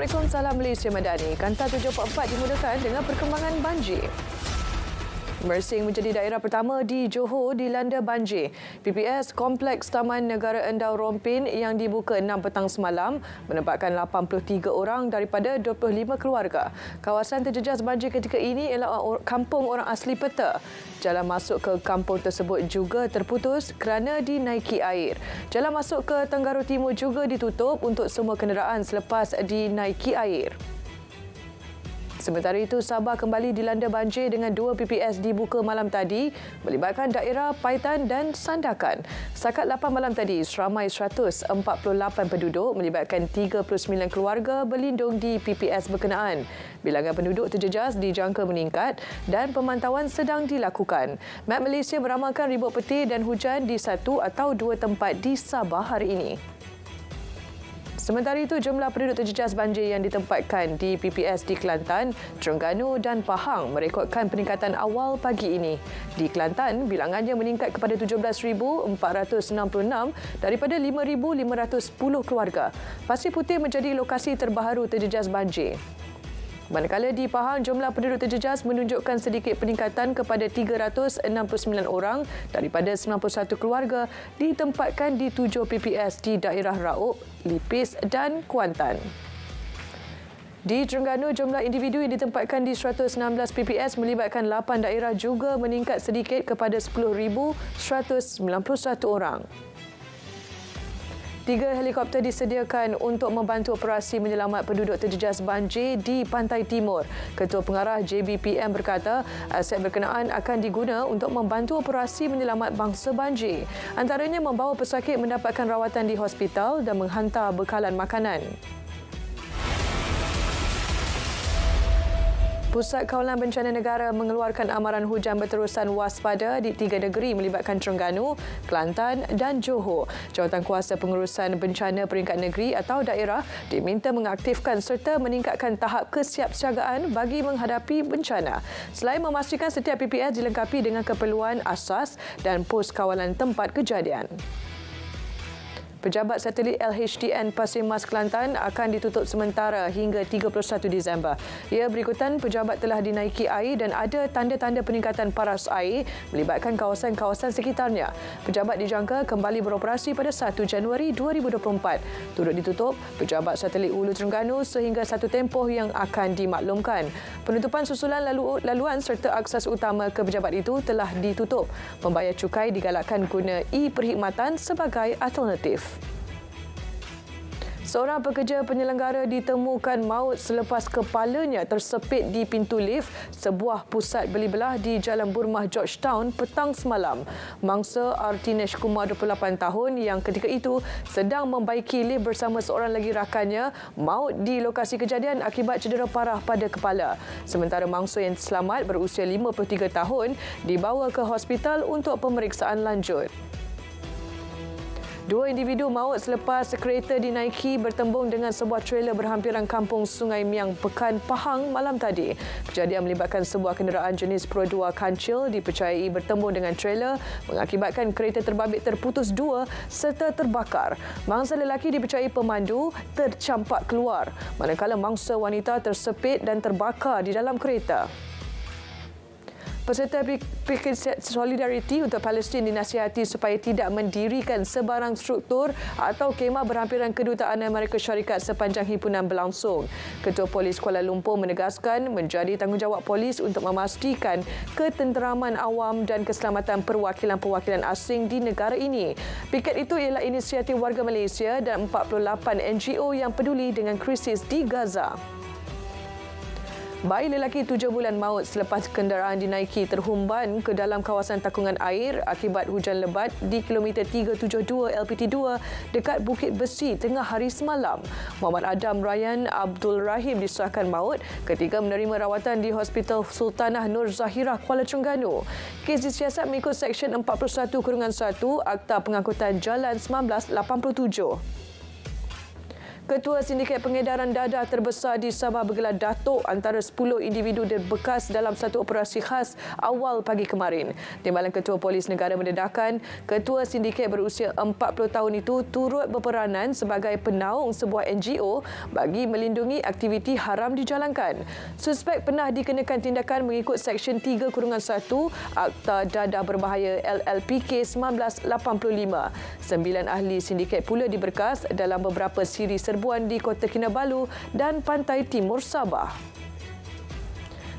Assalamualaikum, salam Malaysia Madani. Kanta 744 dimudahkan dengan perkembangan banjir. Mersing menjadi daerah pertama di Johor dilanda banjir. PPS Kompleks Taman Negara Endau Rompin yang dibuka 6 petang semalam menempatkan 83 orang daripada 25 keluarga. Kawasan terjejas banjir ketika ini ialah kampung orang asli Peta. Jalan masuk ke kampung tersebut juga terputus kerana dinaiki air. Jalan masuk ke Tenggara Timur juga ditutup untuk semua kenderaan selepas dinaiki air. Sementara itu, Sabah kembali dilanda banjir dengan 2 PPS dibuka malam tadi melibatkan daerah Paitan dan Sandakan. Setakat 8 malam tadi, seramai 148 penduduk melibatkan 39 keluarga berlindung di PPS berkenaan. Bilangan penduduk terjejas dijangka meningkat dan pemantauan sedang dilakukan. Map Malaysia meramalkan ribut petir dan hujan di 1 atau 2 tempat di Sabah hari ini. Sementara itu, jumlah penduduk terjejas banjir yang ditempatkan di PPS di Kelantan, Terengganu dan Pahang merekodkan peningkatan awal pagi ini. Di Kelantan, bilangannya meningkat kepada 17,466 daripada 5,510 keluarga. Pasir Putih menjadi lokasi terbaharu terjejas banjir. Manakala di Pahang, jumlah penduduk terjejas menunjukkan sedikit peningkatan kepada 369 orang daripada 91 keluarga ditempatkan di 7 PPS di daerah Raub, Lipis dan Kuantan. Di Terengganu, jumlah individu yang ditempatkan di 116 PPS melibatkan 8 daerah juga meningkat sedikit kepada 10,191 orang. 3 helikopter disediakan untuk membantu operasi menyelamat penduduk terjejas banjir di Pantai Timur. Ketua Pengarah JBPM berkata, aset berkenaan akan diguna untuk membantu operasi menyelamat bangsa banjir. Antaranya membawa pesakit mendapatkan rawatan di hospital dan menghantar bekalan makanan. Pusat Kawalan Bencana Negara mengeluarkan amaran hujan berterusan waspada di 3 negeri melibatkan Terengganu, Kelantan dan Johor. Jawatankuasa Pengurusan Bencana Peringkat Negeri atau daerah diminta mengaktifkan serta meningkatkan tahap kesiapsiagaan bagi menghadapi bencana. Selain memastikan setiap PPS dilengkapi dengan keperluan asas dan pos kawalan tempat kejadian. Pejabat satelit LHDN Pasir Mas Kelantan akan ditutup sementara hingga 31 Disember. Ia berikutan pejabat telah dinaiki air dan ada tanda-tanda peningkatan paras air melibatkan kawasan-kawasan sekitarnya. Pejabat dijangka kembali beroperasi pada 1 Januari 2024. Turut ditutup pejabat satelit Ulu Terengganu sehingga satu tempoh yang akan dimaklumkan. Penutupan susulan laluan serta aksas utama ke pejabat itu telah ditutup. Membayar cukai digalakkan guna e-perkhidmatan sebagai alternatif. Seorang pekerja penyelenggara ditemukan maut selepas kepalanya tersepit di pintu lift sebuah pusat beli belah di Jalan Burmah Georgetown petang semalam. Mangsa Artinesh Kumar 28 tahun yang ketika itu sedang membaiki lift bersama seorang lagi rakannya maut di lokasi kejadian akibat cedera parah pada kepala. Sementara mangsa yang selamat berusia 53 tahun dibawa ke hospital untuk pemeriksaan lanjut. 2 individu maut selepas kereta dinaiki bertembung dengan sebuah trailer berhampiran kampung Sungai Miang, Pekan, Pahang malam tadi. Kejadian melibatkan sebuah kenderaan jenis Pro 2 kancil dipercayai bertembung dengan trailer mengakibatkan kereta terbabit terputus 2 serta terbakar. Mangsa lelaki dipercayai pemandu tercampak keluar, manakala mangsa wanita tersepit dan terbakar di dalam kereta. Peserta Pikir Solidariti untuk Palestin dinasihati supaya tidak mendirikan sebarang struktur atau kemah berhampiran kedutaan Amerika Syarikat sepanjang himpunan berlangsung. Ketua Polis Kuala Lumpur menegaskan menjadi tanggungjawab polis untuk memastikan ketenteraman awam dan keselamatan perwakilan-perwakilan asing di negara ini. Piket itu ialah inisiatif warga Malaysia dan 48 NGO yang peduli dengan krisis di Gaza. Bayi lelaki 7 bulan maut selepas kenderaan dinaiki terhumban ke dalam kawasan takungan air akibat hujan lebat di kilometer 372 LPT2 dekat Bukit Besi tengah hari semalam. Muhammad Adam Ryan Abdul Rahim disahkan maut ketika menerima rawatan di Hospital Sultanah Nur Zahirah, Kuala Terengganu. Kes disiasat mengikut Seksyen 41-1 Akta Pengangkutan Jalan 1987. Ketua Sindiket Pengedaran Dadah terbesar di Sabah bergelar datuk antara 10 individu bekas dalam satu operasi khas awal pagi kemarin. Timbalan Ketua Polis Negara mendedahkan Ketua Sindiket berusia 40 tahun itu turut berperanan sebagai penaung sebuah NGO bagi melindungi aktiviti haram dijalankan. Suspek pernah dikenakan tindakan mengikut Seksyen 3-1 Akta Dadah Berbahaya LLPK 1985. 9 ahli sindiket pula diberkas dalam beberapa siri serbuan di Kota Kinabalu dan Pantai Timur Sabah.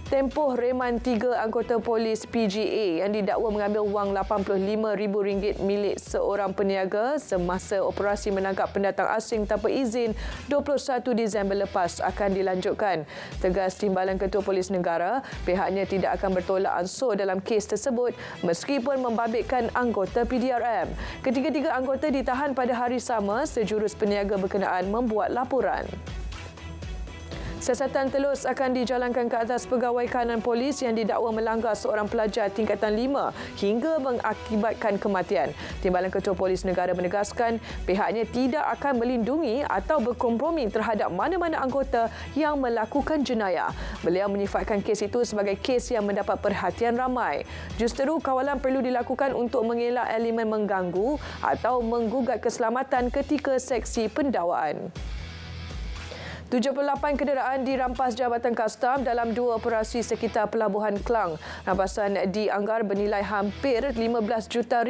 Tempoh reman 3 anggota polis PGA yang didakwa mengambil wang RM85,000 milik seorang peniaga semasa operasi menangkap pendatang asing tanpa izin 21 Disember lepas akan dilanjutkan. Tegas Timbalan Ketua Polis Negara, pihaknya tidak akan bertolak ansur dalam kes tersebut meskipun membabitkan anggota PDRM. Ketiga-tiga anggota ditahan pada hari sama sejurus peniaga berkenaan membuat laporan. Siasatan telus akan dijalankan ke atas pegawai kanan polis yang didakwa melanggar seorang pelajar tingkatan 5 hingga mengakibatkan kematian. Timbalan Ketua Polis Negara menegaskan pihaknya tidak akan melindungi atau berkompromi terhadap mana-mana anggota yang melakukan jenayah. Beliau menyifatkan kes itu sebagai kes yang mendapat perhatian ramai. Justeru kawalan perlu dilakukan untuk mengelak elemen mengganggu atau menggugat keselamatan ketika seksi pendakwaan. 78 kenderaan dirampas Jabatan Kastam dalam 2 operasi sekitar Pelabuhan Klang. Rampasan dianggar bernilai hampir RM15 juta.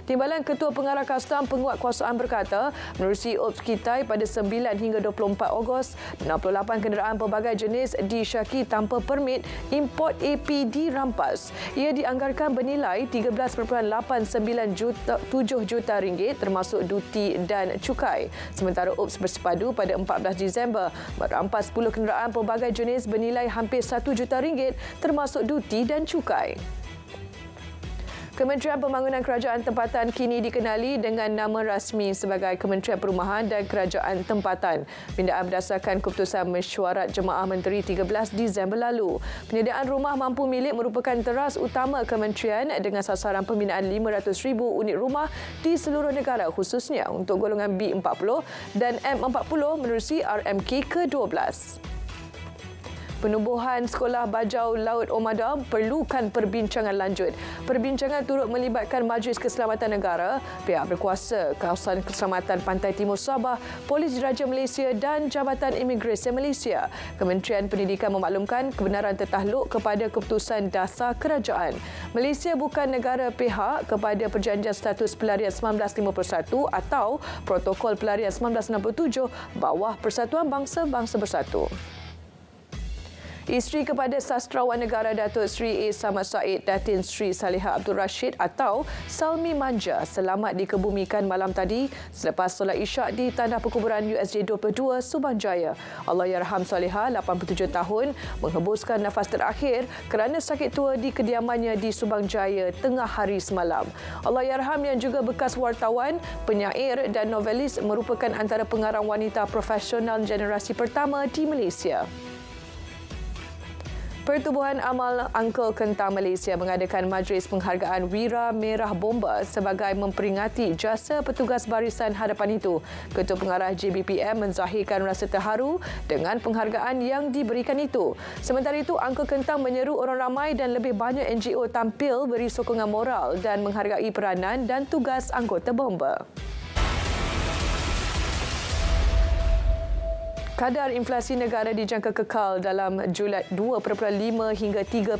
Timbalan Ketua Pengarah Kastam Penguatkuasaan berkata, menerusi Ops Kitai pada 9 hingga 24 Ogos, 68 kenderaan pelbagai jenis disyaki tanpa permit import AP dirampas. Ia dianggarkan bernilai RM13.87 juta termasuk duti dan cukai. Sementara Ops bersepadu pada 14 Disember merampas 10 kenderaan pelbagai jenis bernilai hampir RM1 juta termasuk duti dan cukai. Kementerian Pembangunan Kerajaan Tempatan kini dikenali dengan nama rasmi sebagai Kementerian Perumahan dan Kerajaan Tempatan. Pindaan berdasarkan keputusan Mesyuarat Jemaah Menteri 13 Disember lalu. Penyediaan rumah mampu milik merupakan teras utama kementerian dengan sasaran pembinaan 500,000 unit rumah di seluruh negara khususnya untuk golongan B40 dan M40 menerusi RMK ke-12. Penubuhan Sekolah Bajau Laut Omada perlukan perbincangan lanjut. Perbincangan turut melibatkan Majlis Keselamatan Negara, pihak berkuasa kawasan keselamatan Pantai Timur Sabah, Polis Diraja Malaysia dan Jabatan Imigresen Malaysia. Kementerian Pendidikan memaklumkan kebenaran tertakluk kepada keputusan dasar kerajaan. Malaysia bukan negara pihak kepada Perjanjian Status Pelarian 1951 atau Protokol Pelarian 1967 bawah Persatuan Bangsa-Bangsa Bersatu. Isteri kepada Sastrawan Negara Datuk Seri A. Samad Said, Datin Sri Salihah Abdul Rashid atau Salmi Manja selamat dikebumikan malam tadi selepas solat Isyak di Tanah Perkuburan USJ 22 Subang Jaya. Allahyarham Salihah, 87 tahun, menghembuskan nafas terakhir kerana sakit tua di kediamannya di Subang Jaya tengah hari semalam. Allahyarham yang juga bekas wartawan, penyair dan novelis merupakan antara pengarang wanita profesional generasi pertama di Malaysia. Pertubuhan Amal Angkul Kentang Malaysia mengadakan majlis penghargaan Wira Merah Bomba sebagai memperingati jasa petugas barisan hadapan itu. Ketua Pengarah JBPM menzahirkan rasa terharu dengan penghargaan yang diberikan itu. Sementara itu, Angkul Kentang menyeru orang ramai dan lebih banyak NGO tampil beri sokongan moral dan menghargai peranan dan tugas anggota bomba. Kadar inflasi negara dijangka kekal dalam Julai 2.5 hingga 3.0%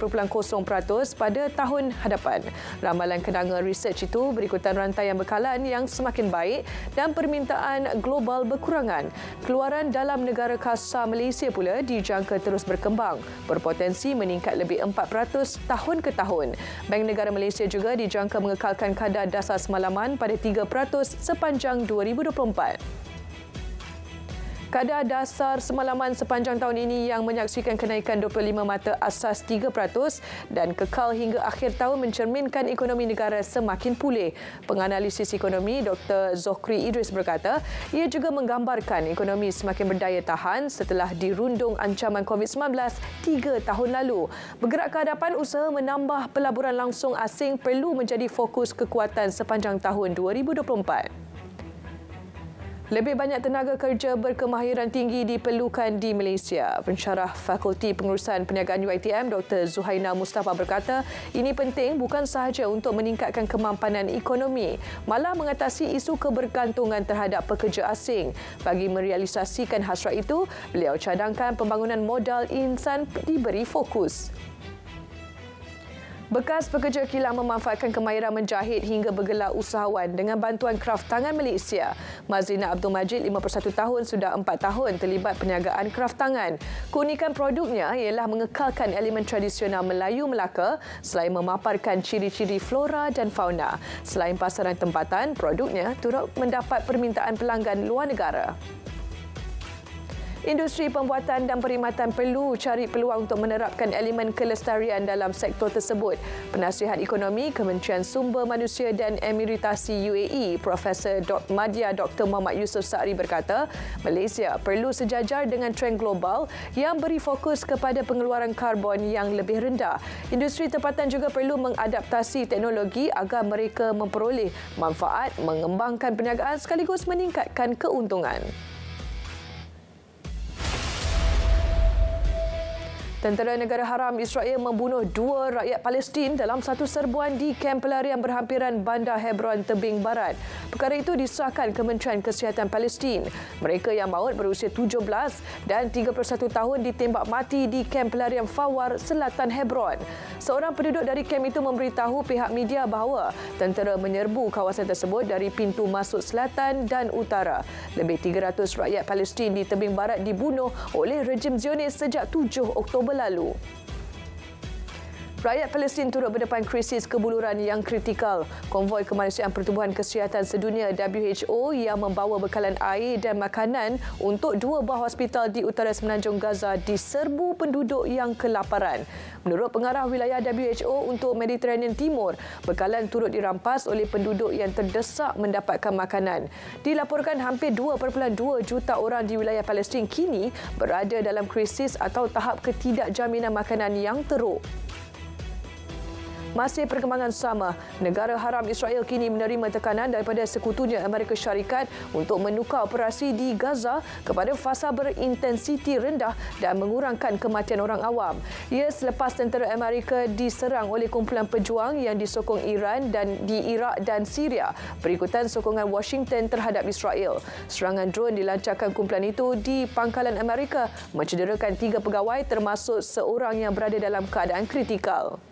pada tahun hadapan. Ramalan kenanga research itu berikutan rantaian bekalan yang semakin baik dan permintaan global berkurangan. Keluaran dalam negara kasar Malaysia pula dijangka terus berkembang, berpotensi meningkat lebih 4% tahun ke tahun. Bank Negara Malaysia juga dijangka mengekalkan kadar dasar semalaman pada 3% sepanjang 2024. Kadar dasar semalaman sepanjang tahun ini yang menyaksikan kenaikan 25 mata asas 3% dan kekal hingga akhir tahun mencerminkan ekonomi negara semakin pulih. Penganalisis ekonomi Dr. Zohri Idris berkata, ia juga menggambarkan ekonomi semakin berdaya tahan setelah dirundung ancaman COVID-19 3 tahun lalu. Bergerak ke hadapan, usaha menambah pelaburan langsung asing perlu menjadi fokus kekuatan sepanjang tahun 2024. Lebih banyak tenaga kerja berkemahiran tinggi diperlukan di Malaysia. Pensyarah Fakulti Pengurusan Perniagaan UiTM Dr. Zuhaina Mustafa berkata, ini penting bukan sahaja untuk meningkatkan kemampanan ekonomi, malah mengatasi isu kebergantungan terhadap pekerja asing. Bagi merealisasikan hasrat itu, beliau cadangkan pembangunan modal insan diberi fokus. Bekas pekerja kilang memanfaatkan kemahiran menjahit hingga bergelar usahawan dengan bantuan kraft tangan Malaysia. Mazlina Abdul Majid, 51 tahun, sudah 4 tahun terlibat perniagaan kraft tangan. Keunikan produknya ialah mengekalkan elemen tradisional Melayu Melaka selain memaparkan ciri-ciri flora dan fauna. Selain pasaran tempatan, produknya turut mendapat permintaan pelanggan luar negara. Industri pembuatan dan perkhidmatan perlu cari peluang untuk menerapkan elemen kelestarian dalam sektor tersebut. Penasihat Ekonomi Kementerian Sumber Manusia dan Emiritasi UAE, Profesor Madya Dr. Muhammad Yusof Sa'ri berkata, Malaysia perlu sejajar dengan trend global yang beri fokus kepada pengeluaran karbon yang lebih rendah. Industri tempatan juga perlu mengadaptasi teknologi agar mereka memperoleh manfaat, mengembangkan perniagaan sekaligus meningkatkan keuntungan. Tentera Negara Haram Israel membunuh 2 rakyat Palestin dalam satu serbuan di kamp pelarian berhampiran Bandar Hebron, Tebing Barat. Perkara itu disahkan Kementerian Kesihatan Palestin. Mereka yang maut berusia 17 dan 31 tahun ditembak mati di kamp pelarian Fawar, Selatan Hebron. Seorang penduduk dari kamp itu memberitahu pihak media bahawa tentera menyerbu kawasan tersebut dari pintu masuk selatan dan utara. Lebih 300 rakyat Palestin di Tebing Barat dibunuh oleh rejim Zionis sejak 7 Oktober lalu. Rakyat Palestin turut berdepan krisis kebuluran yang kritikal. Konvoi Kemanusiaan Pertubuhan Kesihatan Sedunia WHO yang membawa bekalan air dan makanan untuk 2 buah hospital di utara semenanjung Gaza diserbu penduduk yang kelaparan. Menurut pengarah wilayah WHO untuk Mediterranean Timur, bekalan turut dirampas oleh penduduk yang terdesak mendapatkan makanan. Dilaporkan hampir 2.2 juta orang di wilayah Palestin kini berada dalam krisis atau tahap ketidakjaminan makanan yang teruk. Masih perkembangan sama, negara haram Israel kini menerima tekanan daripada sekutunya Amerika Syarikat untuk menukar operasi di Gaza kepada fasa berintensiti rendah dan mengurangkan kematian orang awam. Ia selepas tentera Amerika diserang oleh kumpulan pejuang yang disokong Iran dan di Iraq dan Syria berikutan sokongan Washington terhadap Israel. Serangan drone dilancarkan kumpulan itu di pangkalan Amerika, mencederakan 3 pegawai termasuk seorang yang berada dalam keadaan kritikal.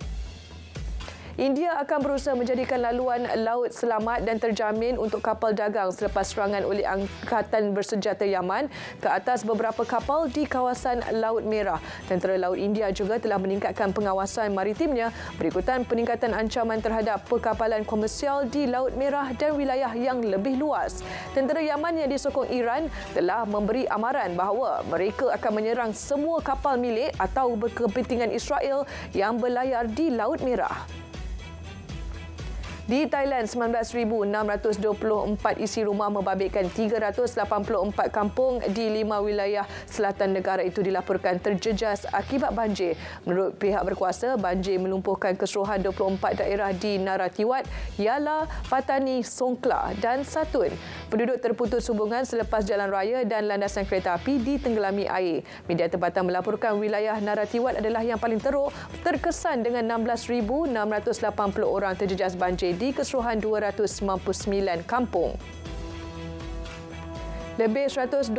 India akan berusaha menjadikan laluan laut selamat dan terjamin untuk kapal dagang selepas serangan oleh Angkatan Bersenjata Yaman ke atas beberapa kapal di kawasan Laut Merah. Tentera Laut India juga telah meningkatkan pengawasan maritimnya berikutan peningkatan ancaman terhadap perkapalan komersial di Laut Merah dan wilayah yang lebih luas. Tentera Yaman yang disokong Iran telah memberi amaran bahawa mereka akan menyerang semua kapal milik atau berkepentingan Israel yang berlayar di Laut Merah. Di Thailand, 19,624 isi rumah membabitkan 384 kampung di 5 wilayah selatan negara itu dilaporkan terjejas akibat banjir. Menurut pihak berkuasa, banjir melumpuhkan keseluruhan 24 daerah di Narathiwat, Yala, Patani, Songkhla dan Satun. Penduduk terputus hubungan selepas jalan raya dan landasan kereta api ditenggelami air. Media tempatan melaporkan wilayah Narathiwat adalah yang paling teruk, terkesan dengan 16,680 orang terjejas banjir di keseluruhan 299 kampung. Lebih 120,000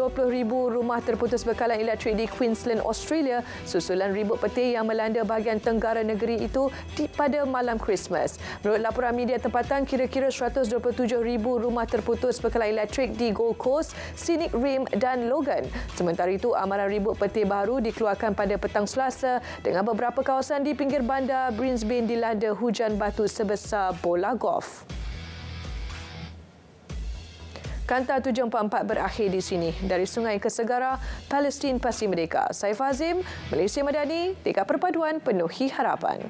rumah terputus bekalan elektrik di Queensland, Australia susulan ribut petir yang melanda bahagian tenggara negeri itu pada malam Christmas. Menurut laporan media tempatan, kira-kira 127,000 rumah terputus bekalan elektrik di Gold Coast, Scenic Rim dan Logan. Sementara itu, amaran ribut petir baru dikeluarkan pada petang Selasa dengan beberapa kawasan di pinggir bandar Brisbane dilanda hujan batu sebesar bola golf. Kanta 744 berakhir di sini. Dari Sungai ke Segara, Palestin pasti merdeka. Saya Fazim, Malaysia Madani, Tiga Perpaduan Penuhi Harapan.